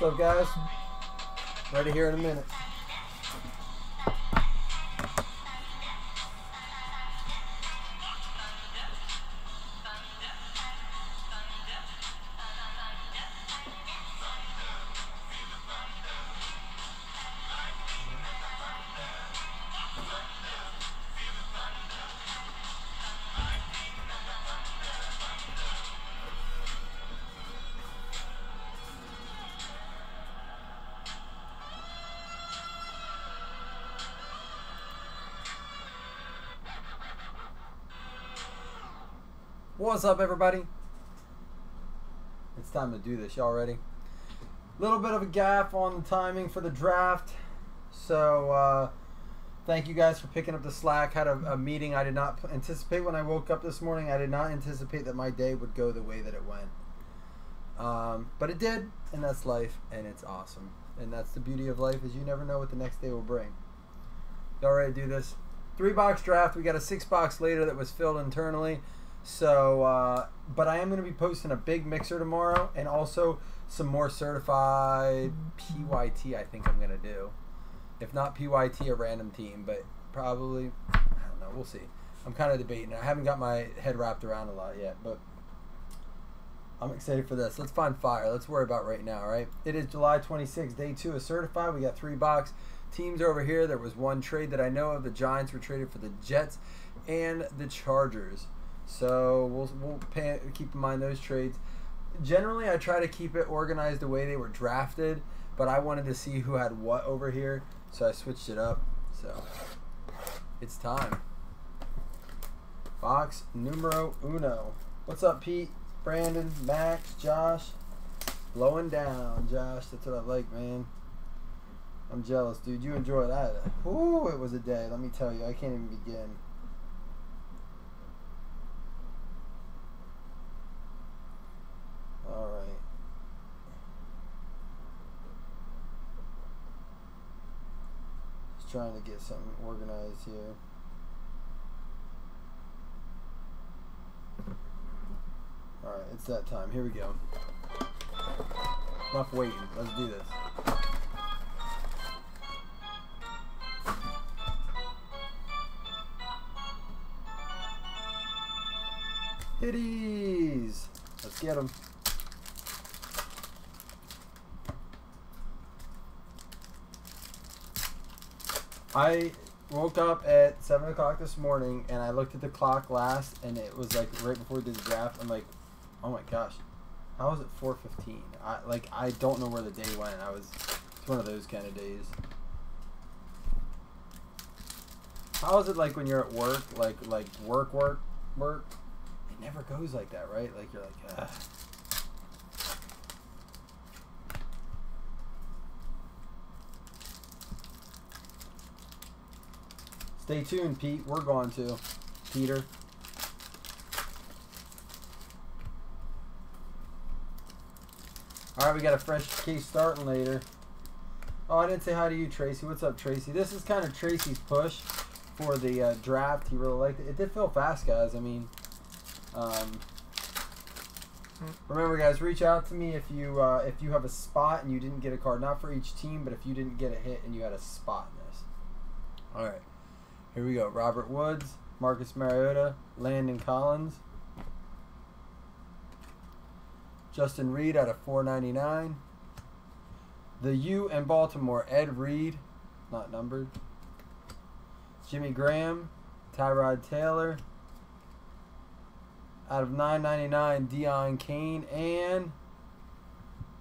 up, guys? Ready here in a minute. What's up, everybody? It's time to do this. Y'all ready? Little bit of a gaffe on the timing for the draft. So, thank you guys for picking up the slack. Had a meeting I did not anticipate when I woke up this morning. I did not anticipate that my day would go the way that it went. But it did, and that's life, and it's awesome. And that's the beauty of life, is you never know what the next day will bring. Y'all ready to do this? 3-box draft. We got a 6-box later that was filled internally. So, but I am going to be posting a big mixer tomorrow, and also some more certified PYT I think I'm going to do. If not PYT, a random team, but probably, I don't know, we'll see. I'm kind of debating. I haven't got my head wrapped around a lot yet, but I'm excited for this. Let's find fire. Let's worry about right now, all right? It is July 26th, day 2 of certified. We got 3-box teams over here. There was one trade that I know of. The Giants were traded for the Jets and the Chargers. So we'll keep in mind those trades. Generally, I try to keep it organized the way they were drafted, but I wanted to see who had what over here, so I switched it up. So it's time. Box numero uno. What's up, Pete, Brandon, Max, Josh? Blowing down, Josh. That's what I like, man. I'm jealous, dude. You enjoy that. Ooh, it was a day. Let me tell you, I can't even begin. All right. Just trying to get something organized here. All right, it's that time. Here we go. Enough waiting. Let's do this. Hitties. Let's get them. I woke up at 7 o'clock this morning, and I looked at the clock last, and it was like right before we did the draft. I'm like, oh my gosh, how is it 4:15? I don't know where the day went. It's one of those kind of days. How is it like when you're at work, like work? It never goes like that, right? Like you're like, ugh. Stay tuned, Pete. We're going to. Peter. Alright, we got a fresh case starting later. Oh, I didn't say hi to you, Tracy. What's up, Tracy? This is kind of Tracy's push for the draft. He really liked it. It did fill fast, guys. I mean, remember, guys, reach out to me if you have a spot and you didn't get a card. Not for each team, but if you didn't get a hit and you had a spot in this. Alright. Here we go. Robert Woods, Marcus Mariota, Landon Collins, Justin Reed out of 499. The U and Baltimore, Ed Reed, not numbered. Jimmy Graham, Tyrod Taylor. Out of 999, Deion Kane, and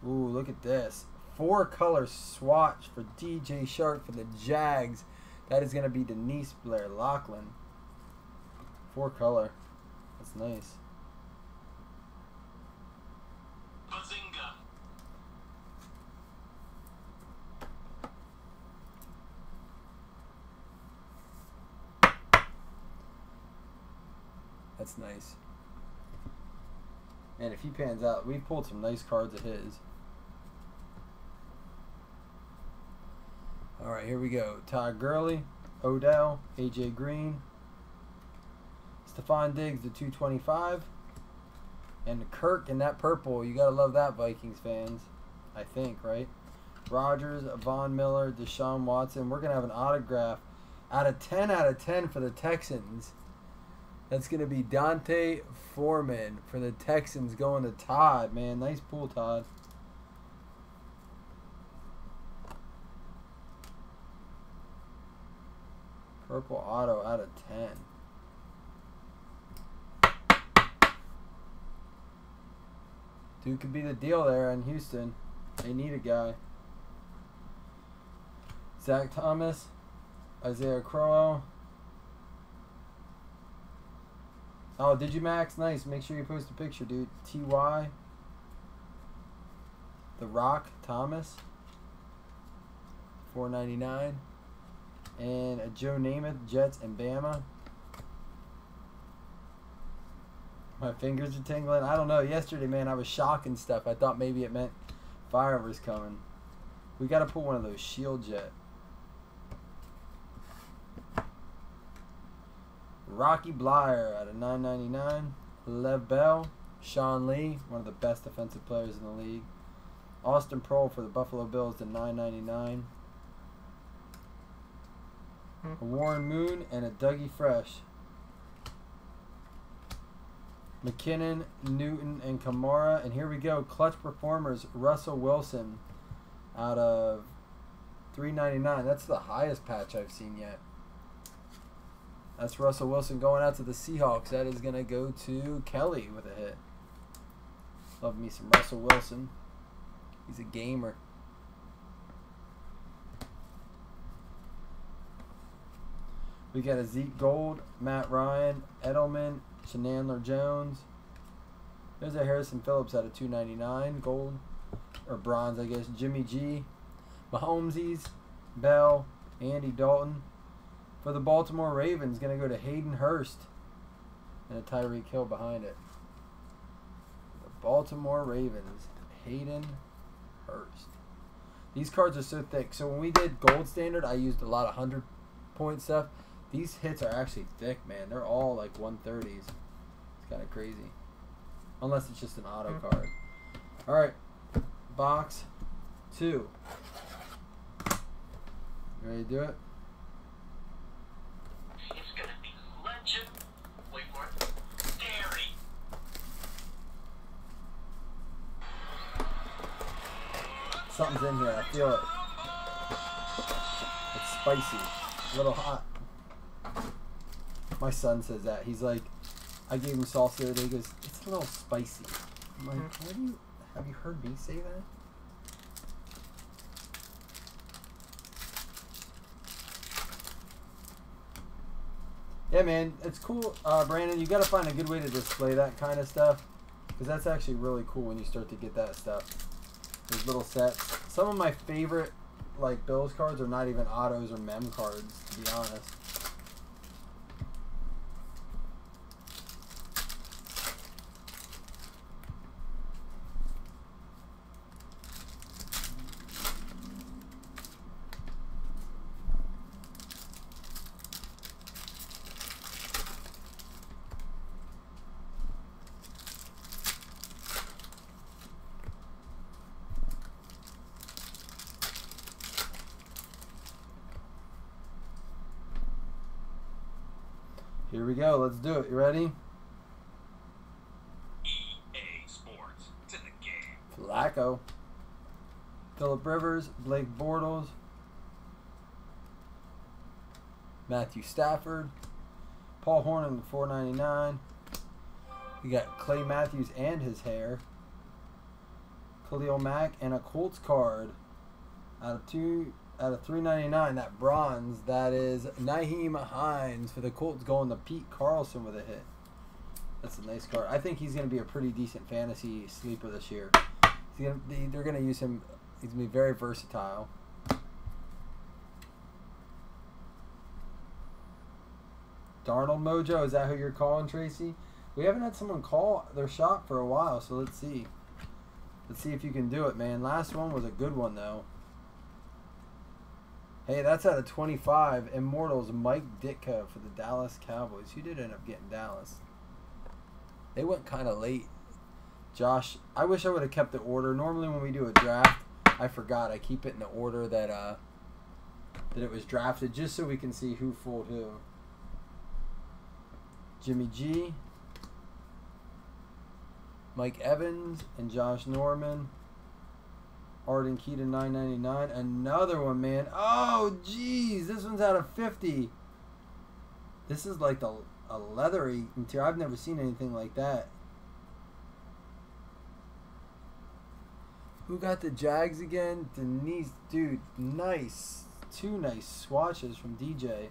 ooh, look at this. 4-color swatch for DJ Shark for the Jags. That is going to be Denise Blair Lachlan. 4-color. That's nice. Blazzinga. That's nice. And if he pans out, we pulled some nice cards of his. All right, here we go. Todd Gurley, Odell, AJ Green, Stephon Diggs to 225, and Kirk in that purple. You gotta love that, Vikings fans. I think, right? Rogers, Von Miller, Deshaun Watson. We're going to have an autograph out of 10 for the Texans. That's going to be Dante Foreman for the Texans going to Todd, man. Nice pull, Todd. Purple auto out of 10. Dude could be the deal there in Houston. They need a guy. Zach Thomas, Isaiah Crowell. Oh, did you, Max? Nice. Make sure you post a picture, dude. T.Y. The Rock Thomas. $4.99. And a Joe Namath, Jets and Bama. My fingers are tingling. I don't know. Yesterday, man, I was shocking stuff. I thought maybe it meant fire was coming. We got to put one of those shield jet. Rocky Blyer out of $9.99. Lev Bell, Sean Lee, one of the best defensive players in the league. Austin Prohl for the Buffalo Bills to $9.99. A Warren Moon and a Dougie Fresh. McKinnon, Newton, and Kamara. And here we go. Clutch Performers, Russell Wilson out of $3.99. That's the highest patch I've seen yet. That's Russell Wilson going out to the Seahawks. That is going to go to Kelly with a hit. Love me some Russell Wilson. He's a gamer. We got a Zeke Gold, Matt Ryan, Edelman, Chandler Jones. There's a Harrison Phillips out of $2.99. Gold. Or bronze, I guess. Jimmy G. Mahomesies, Bell, Andy Dalton. For the Baltimore Ravens, going to go to Hayden Hurst. And a Tyreek Hill behind it. The Baltimore Ravens, Hayden Hurst. These cards are so thick. So when we did Gold Standard, I used a lot of 100-point stuff. These hits are actually thick, man. They're all like 130s. It's kind of crazy. Unless it's just an auto card. All right. Box 2. You ready to do it? It's going to be legend. Wait for it. Scary. Something's in here. I feel it. It's spicy. A little hot. My son says that. He's like, I gave him sauce the other day. He goes, it's a little spicy. I'm like, have you heard me say that? Yeah, man, it's cool, Brandon. You got to find a good way to display that kind of stuff, because that's actually really cool when you start to get that stuff. Those little sets. Some of my favorite, like, Bills cards are not even autos or mem cards, to be honest. Here we go. Let's do it. You ready? EA Sports. It's in the game. Flacco. Phillip Rivers. Blake Bortles. Matthew Stafford. Paul Hornung, $4.99. You got Clay Matthews and his hair. Khalil Mack and a Colts card out of $3.99. That bronze, that is Nyheim Hines for the Colts going to Pete Carlson with a hit. That's a nice card. I think he's going to be a pretty decent fantasy sleeper this year. They're going to use him. He's going to be very versatile. Darnold Mojo, is that who you're calling, Tracy? We haven't had someone call their shop for a while, so let's see. Let's see if you can do it, man. Last one was a good one, though. Hey, that's out of 25. Immortals, Mike Ditka for the Dallas Cowboys. Who did end up getting Dallas? They went kind of late. Josh, I wish I would have kept the order. Normally when we do a draft, I forgot. I keep it in the order that it was drafted, just so we can see who fooled who. Jimmy G, Mike Evans, and Josh Norman. Arden Keaton, $9.99. Another one, man. Oh, jeez. This one's out of 50. This is like a leathery material. I've never seen anything like that. Who got the Jags again? Denise. Dude, nice. 2 nice swatches from DJ.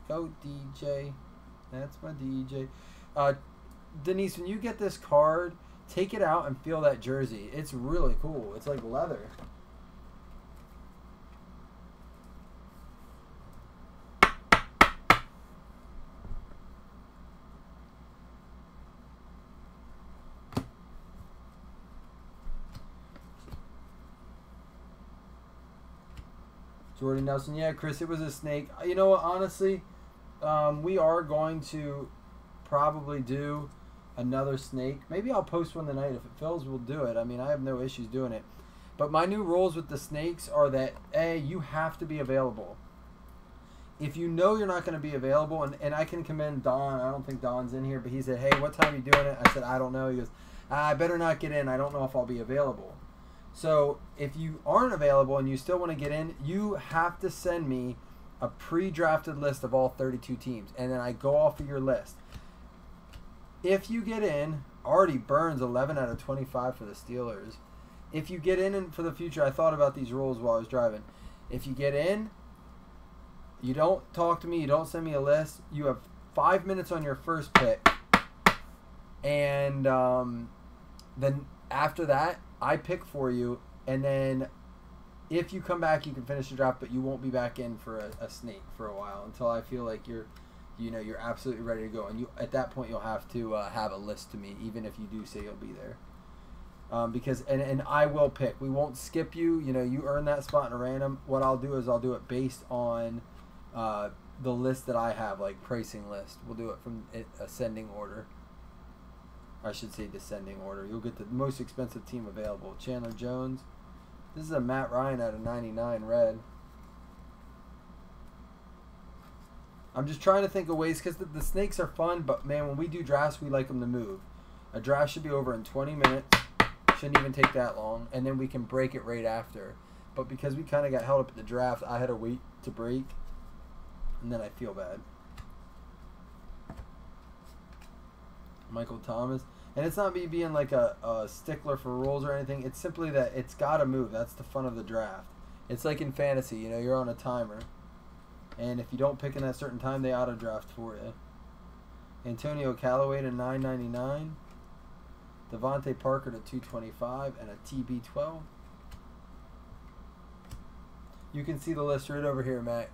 Go, DJ. That's my DJ. Denise, when you get this card, take it out and feel that jersey. It's really cool. It's like leather. Jordy Nelson. Yeah, Chris, it was a snake. You know what, honestly, we are going to probably do another snake. Maybe I'll post one tonight. If it fills, we'll do it. I mean, I have no issues doing it. But my new rules with the snakes are that, A, you have to be available. If you know you're not going to be available, and I can commend Don. I don't think Don's in here, but he said, hey, what time are you doing it? I said, I don't know. He goes, I better not get in. I don't know if I'll be available. So if you aren't available and you still want to get in, you have to send me a pre-drafted list of all 32 teams, and then I go off of your list. If you get in, already Burns 11 out of 25 for the Steelers. If you get in for the future, I thought about these rules while I was driving. If you get in, you don't talk to me, you don't send me a list, you have 5 minutes on your first pick, and then after that, I pick for you, and then if you come back, you can finish the draft, but you won't be back in for a snake for a while until I feel like you're absolutely ready to go. And at that point, you'll have to have a list to me, even if you do say you'll be there. Because I will pick. We won't skip you. You know, you earn that spot in a random. What I'll do is I'll do it based on the list that I have, like pricing list. We'll do it from ascending order. I should say descending order. You'll get the most expensive team available. Chandler Jones. This is a Matt Ryan out of 99 red. I'm just trying to think of ways, because the snakes are fun, but man, when we do drafts, we like them to move. A draft should be over in 20 minutes. Shouldn't even take that long, and then we can break it right after. But because we kind of got held up at the draft, I had to wait to break, and then I feel bad. Michael Thomas. And it's not me being like a stickler for rules or anything. It's simply that it's got to move. That's the fun of the draft. It's like in fantasy, you know, you're on a timer. And if you don't pick in that certain time, they auto-draft for you. Antonio Callaway to $9.99. Devontae Parker to $2.25 and a TB12. You can see the list right over here, Max.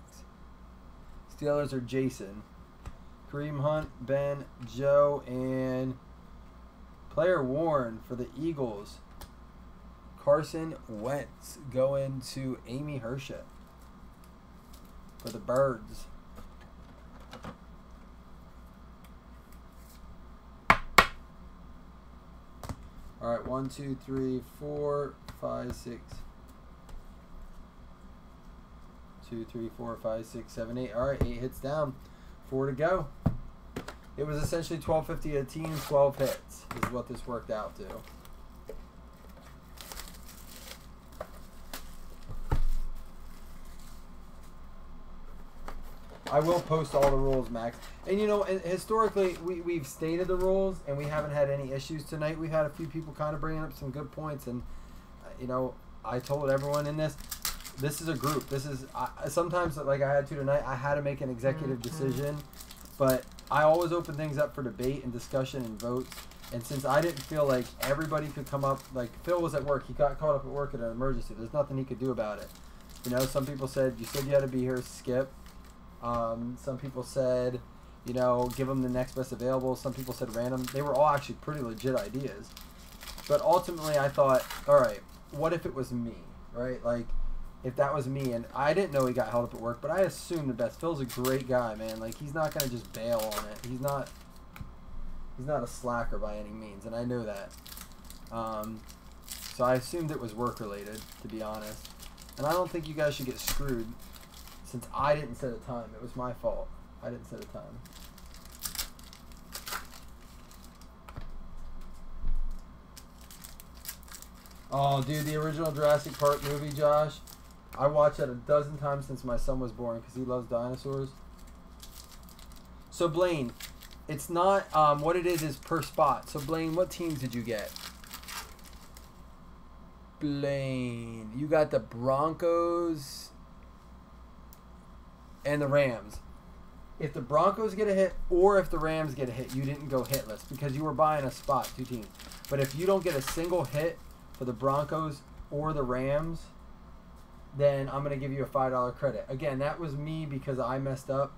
Steelers are Jason, Kareem Hunt, Ben, Joe, and player worn for the Eagles, Carson Wentz, going to Amy Hershett for the Birds. All right, 1, 2, 3, 4, 5, 6. 2, 3, 4, 5, 6, 7, 8. All right, 8 hits down. 4 to go. It was essentially $12.50 a team, 12 hits is what this worked out to. I will post all the rules, Max. And you know, historically, we've stated the rules, and we haven't had any issues tonight. We've had a few people kind of bringing up some good points, and you know, I told everyone in this is a group. This is sometimes, like I had to tonight, I had to make an executive decision, but I always open things up for debate and discussion and votes. And since I didn't feel like everybody could come up, like Phil was at work, he got caught up at work at an emergency. There's nothing he could do about it. You know, some people said, you said you had to be here, skip. Some people said, you know, give them the next best available. Some people said random. They were all actually pretty legit ideas. But ultimately I thought, all right, what if it was me, right? Like, if that was me, and I didn't know he got held up at work, but I assumed the best. Phil's a great guy, man. Like, he's not going to just bail on it. He's not a slacker by any means, and I know that. So I assumed it was work related, to be honest. And I don't think you guys should get screwed since I didn't set a time. It was my fault. I didn't set a time. Oh, dude, the original Jurassic Park movie, Josh. I watched that a dozen times since my son was born because he loves dinosaurs. So, Blaine, it's not what it is per spot. So, Blaine, what teams did you get? Blaine, you got the Broncos and the Rams. If the Broncos get a hit or if the Rams get a hit, you didn't go hitless because you were buying a spot, 2 teams. But if you don't get a single hit for the Broncos or the Rams, then I'm going to give you a $5 credit. Again, that was me because I messed up.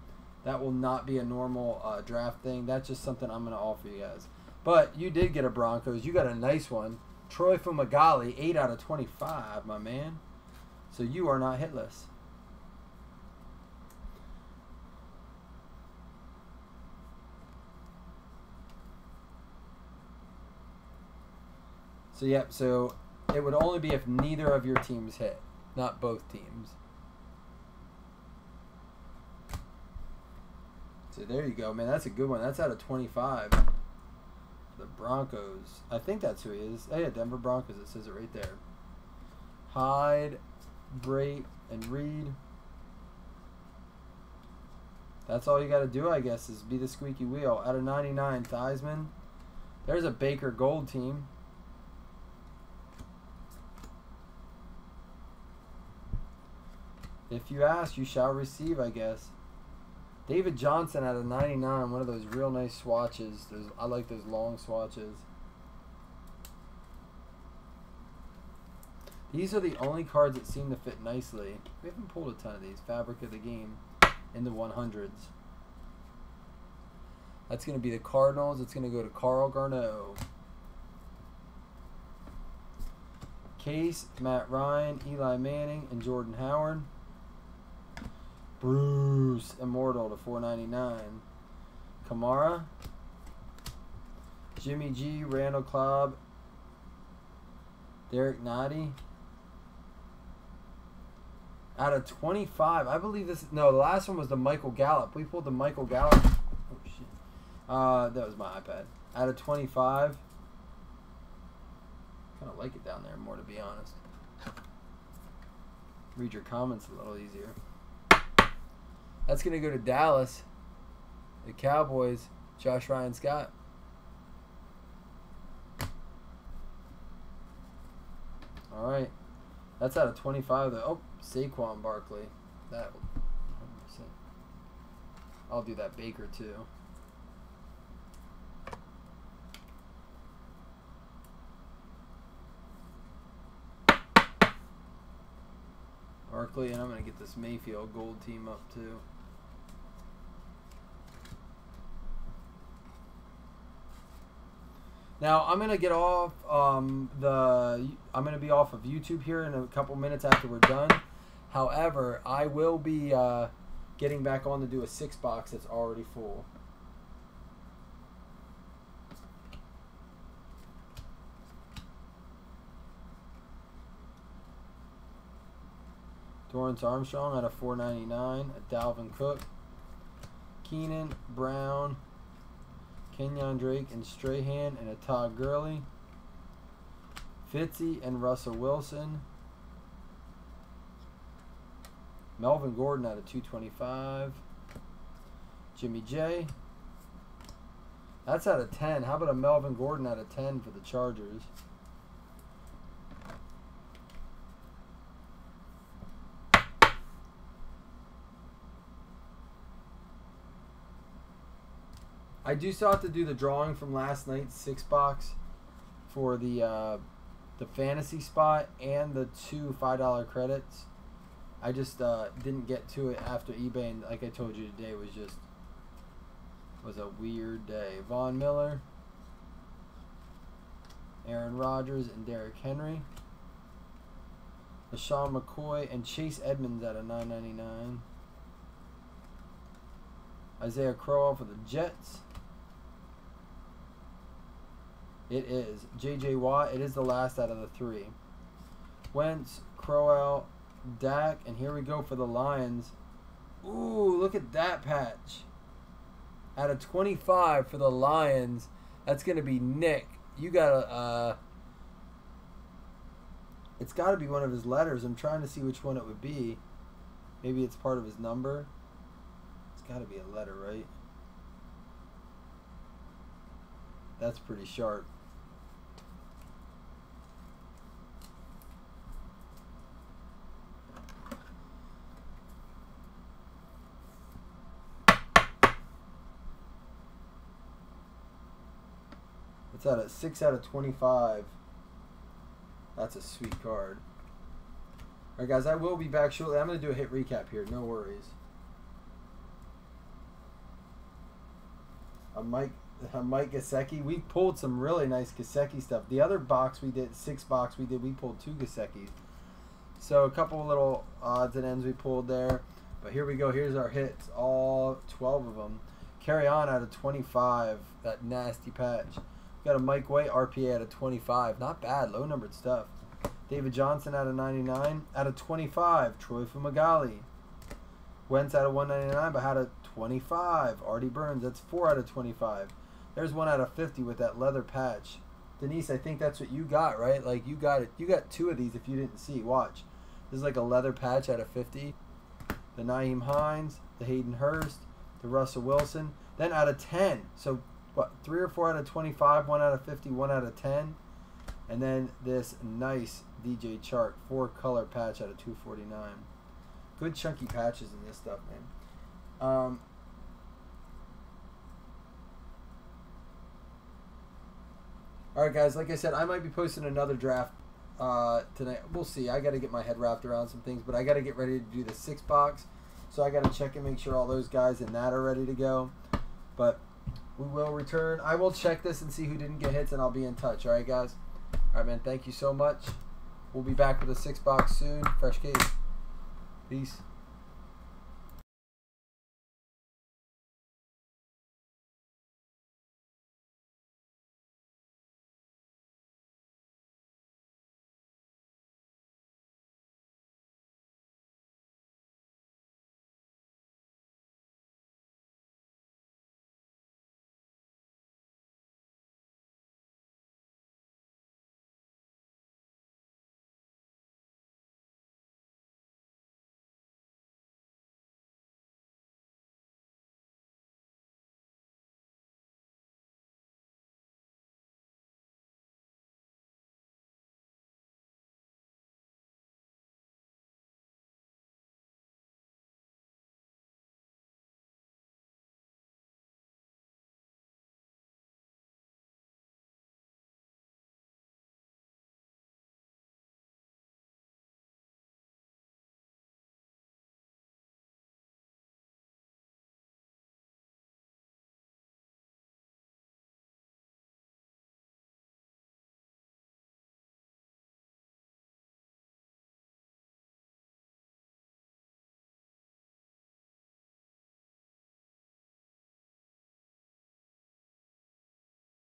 That will not be a normal draft thing. That's just something I'm going to offer you guys. But you did get a Broncos. You got a nice one. Troy Fumagalli, 8 out of 25, my man. So you are not hitless. So, yep, so it would only be if neither of your teams hit, not both teams. So there you go, man. That's a good one. That's out of 25. The Broncos. I think that's who he is. Oh, yeah, Denver Broncos. It says it right there. Hyde, Brait, and Reed. That's all you got to do, I guess, is be the squeaky wheel. Out of 99, Theismann. There's a Baker Gold team. If you ask, you shall receive, I guess. David Johnson out of 99, one of those real nice swatches. I like those long swatches. These are the only cards that seem to fit nicely. We haven't pulled a ton of these. Fabric of the Game in the 100s. That's going to be the Cardinals. It's going to go to Carl Garneau. Case, Matt Ryan, Eli Manning, and Jordan Howard. Bruce Immortal to 499. Kamara, Jimmy G, Randall Cobb, Derek Nottie. Out of 25, I believe this. No, the last one was the Michael Gallup. We pulled the Michael Gallup. Oh shit. That was my iPad. Out of 25. Kind of like it down there more, to be honest. Read your comments a little easier. That's going to go to Dallas. The Cowboys. Josh Ryan Scott. All right. That's out of 25, though. Oh, Saquon Barkley. That 100%. I'll do that Baker, too. Barkley, and I'm going to get this Mayfield gold team up, too. Now, I'm going to get off I'm going to be off of YouTube here in a couple minutes after we're done. However, I will be getting back on to do a 6-box that's already full. Dorrance Armstrong out of 499. A Dalvin Cook. Keenan, Brown, Kenyon Drake, and Strahan, and a Todd Gurley. Fitzy and Russell Wilson. Melvin Gordon out of 225. Jimmy J. That's out of 10. How about a Melvin Gordon out of 10 for the Chargers? I do still have to do the drawing from last night's 6-box for the fantasy spot and the 2 $5 credits. I just didn't get to it after eBay, and like I told you today was a weird day. Von Miller, Aaron Rodgers, and Derrick Henry. LaShawn McCoy and Chase Edmonds out of 9.99. Isaiah Crowell for the Jets. It is. J.J. Watt. It is the last out of the 3. Wentz, Crowell, Dak, and here we go for the Lions. Ooh, look at that patch. Out of 25 for the Lions, that's going to be Nick. You got to, it's got to be one of his letters. I'm trying to see which one it would be. Maybe it's part of his number. It's got to be a letter, right? That's pretty sharp. It's at a 6 out of 25. That's a sweet card. Alright guys, I will be back shortly. I'm going to do a hit recap here. No worries. A Mike Gesicki. We pulled some really nice Gesicki stuff. The other box we did, 6 box we did, we pulled 2 Gesickis. So a couple little odds and ends we pulled there. But here we go. Here's our hits. All 12 of them. Carry on out of 25. That nasty patch. Got a Mike White RPA out of 25. Not bad. Low numbered stuff. David Johnson out of 99. Out of 25. Troy Fumagalli. Wentz out of 199, but out of 25. Artie Burns. That's 4 out of 25. There's 1 out of 50 with that leather patch. Denise, I think that's what you got, right? Like you got it. You got 2 of these if you didn't see. Watch. This is like a leather patch out of 50. The Nyheim Hines. The Hayden Hurst. The Russell Wilson. Then out of 10. So what, 3 or 4 out of 25, 1 out of 50, 1 out of 10. And then this nice DJ Chark 4-color patch out of 249. Good chunky patches in this stuff, man. Alright guys, like I said, I might be posting another draft tonight. We'll see. I got to get my head wrapped around some things, but I got to get ready to do the 6 box. So I got to check and make sure all those guys in that are ready to go. But we will return. I will check this and see who didn't get hits, and I'll be in touch. All right, guys? All right, man. Thank you so much. We'll be back with a 6 box soon. Fresh case. Peace.